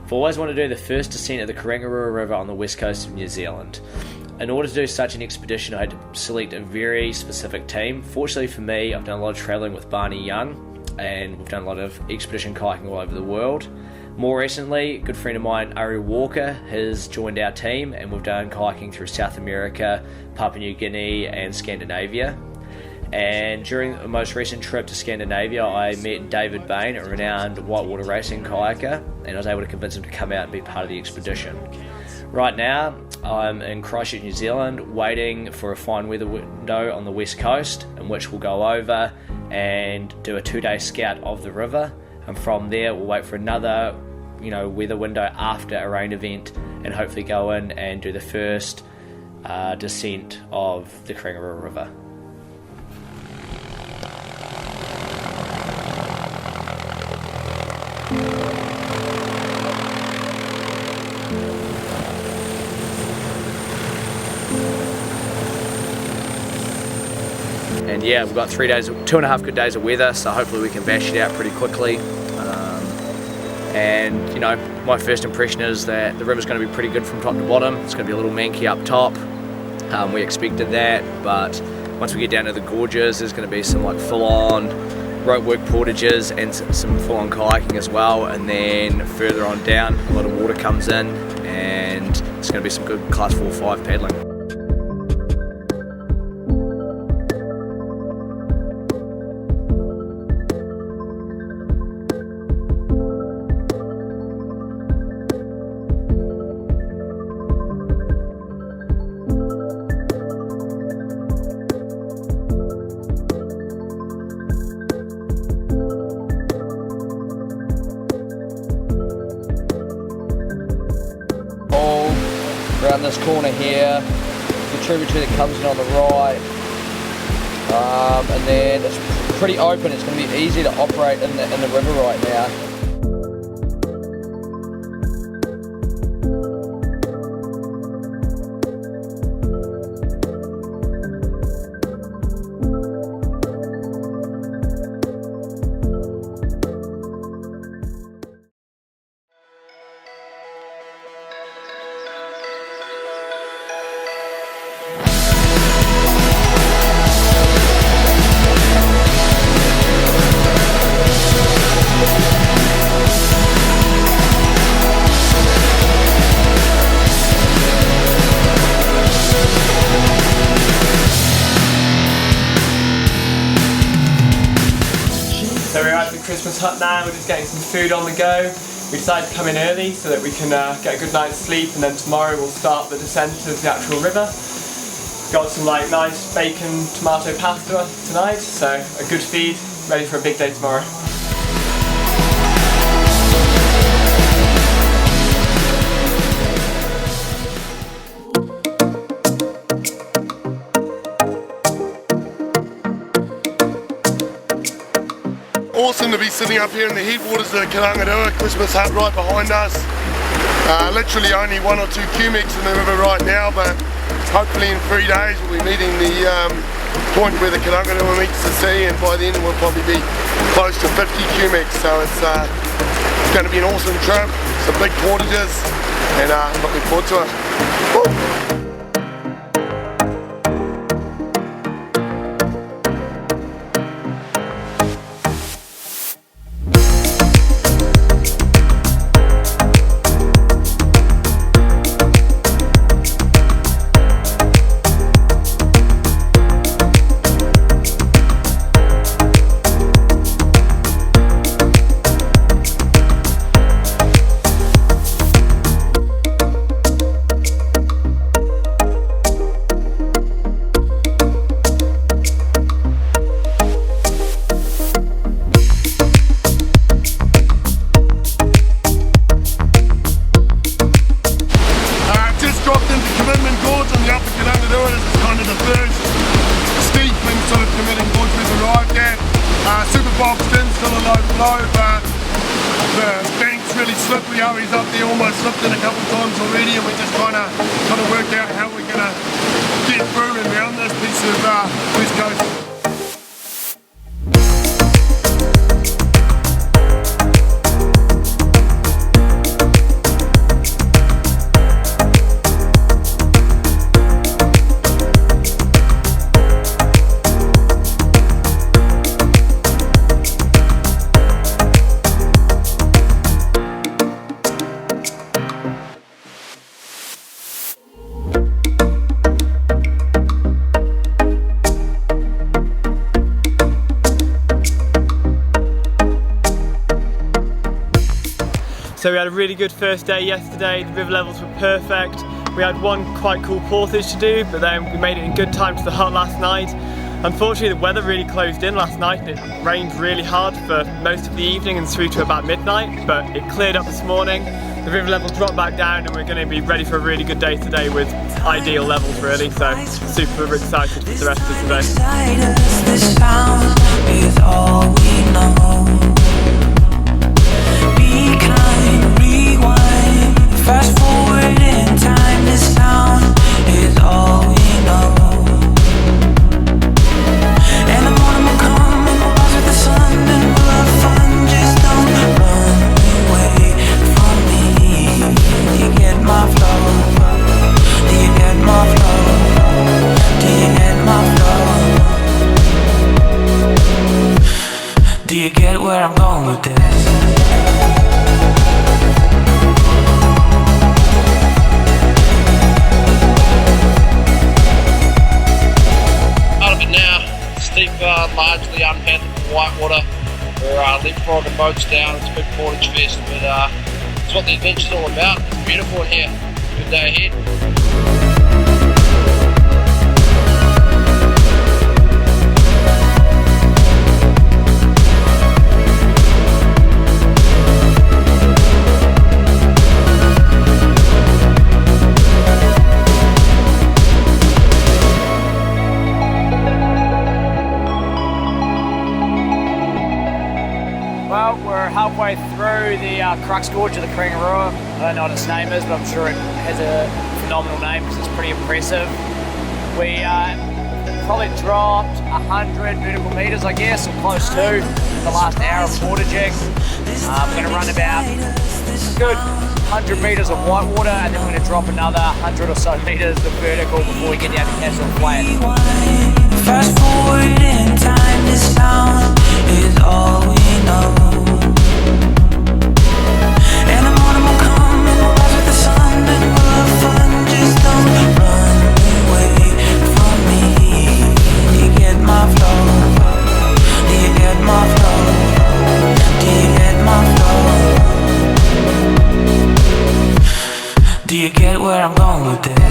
I've always wanted to do the first descent of the Karangarua River on the west coast of New Zealand. In order to do such an expedition, I had to select a very specific team. Fortunately for me, I've done a lot of travelling with Barny Young, and we've done a lot of expedition kayaking all over the world. More recently, a good friend of mine, Ari Walker, has joined our team, and we've done kayaking through South America, Papua New Guinea and Scandinavia. And during the most recent trip to Scandinavia, I met David Bain, a renowned whitewater racing kayaker, and I was able to convince him to come out and be part of the expedition. Right now, I'm in Christchurch, New Zealand, waiting for a fine weather window on the west coast, in which we'll go over and do a 2-day scout of the river. And from there, we'll wait for another, weather window after a rain event, and hopefully go in and do the first descent of the Karangarua River. And yeah, we've got 2.5 good days of weather, so hopefully we can bash it out pretty quickly. My first impression is that the river's going to be pretty good from top to bottom. It's going to be a little manky up top. We expected that, but once we get down to the gorges, there's going to be some full-on rope work portages and some full-on kayaking as well. And then further on down, a lot of water comes in, and it's going to be some good class 4-5 paddling. Around this corner here, the tributary that comes in on the right, and then it's pretty open. It's going to be easy to operate in the river right now. So we're at the Christmas hut now, we're just getting some food on the go. We decided to come in early so that we can get a good night's sleep, and then tomorrow we'll start the descent of the actual river. Got some nice bacon tomato pasta tonight, so a good feed, ready for a big day tomorrow. Awesome to be sitting up here in the headwaters of the Karangarua, Christmas hut right behind us. Literally only 1 or 2 cubics in the river right now, but hopefully in 3 days we'll be meeting the point where the Karangarua meets the sea, and by then we'll probably be close to 50 cubics. So it's going to be an awesome trip, some big portages, and looking forward to it. Woo! The bank's really slippery. Ari's up there, almost slipped in a couple of times already, and we're just trying to work out how we're going to get through and around this piece of west coast. So we had a really good first day yesterday, the river levels were perfect. We had one quite cool portage to do, but then we made it in good time to the hut last night. Unfortunately, the weather really closed in last night and it rained really hard for most of the evening and through to about midnight, but it cleared up this morning. The river levels dropped back down and we're going to be ready for a really good day today with ideal levels really, so super excited for the rest of today. This sound is all we know. Be kind, rewind, fast forward in time. This sound is all we know. And the morning will come and we'll rise with the sun and we'll have fun. Just don't run away from me. Do you get my flow? Do you get my flow? Do you get my flow? Do you get where I'm going with this? Steep, largely unhandled whitewater. We're leapfrogging boats down. It's a big portage fest, but it's what the adventure's all about. It's beautiful in here. Good day ahead. Well, we're halfway through the crux gorge of the Karangarua. I don't know what its name is, but I'm sure it has a phenomenal name because it's pretty impressive. We probably dropped 100 vertical metres, I guess, or close to, the last hour of portaging. We're going to run about a good 100 metres of whitewater, and then we're going to drop another 100 or so metres of vertical before we get down to Castle Flat. Fast forward in time, this sound is all we know. And the morning will come and we'll rise with the sun and we'll have fun. Just don't run away from me. Do you get my flow? Do you get my flow? Do you get my flow? Do you get where I'm going with this?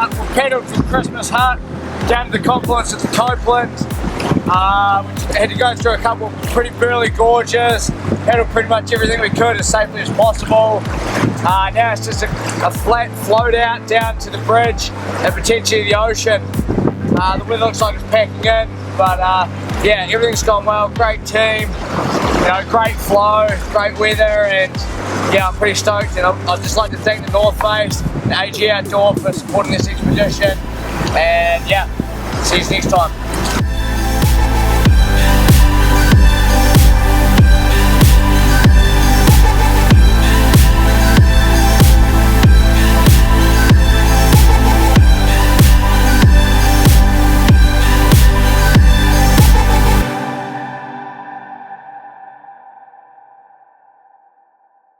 We've pedalled from Christmas Hut down to the confluence of the Copeland. We had to go through a couple of pretty burly gorges, pedaled pretty much everything we could as safely as possible. Now it's just a flat float out down to the bridge and potentially the ocean. The weather looks like it's packing in, but yeah, everything's gone well. Great team, you know, great flow, great weather, and yeah, I'm pretty stoked. And I'd just like to thank the North Face and AG Outdoor for supporting this expedition. And yeah, see you next time.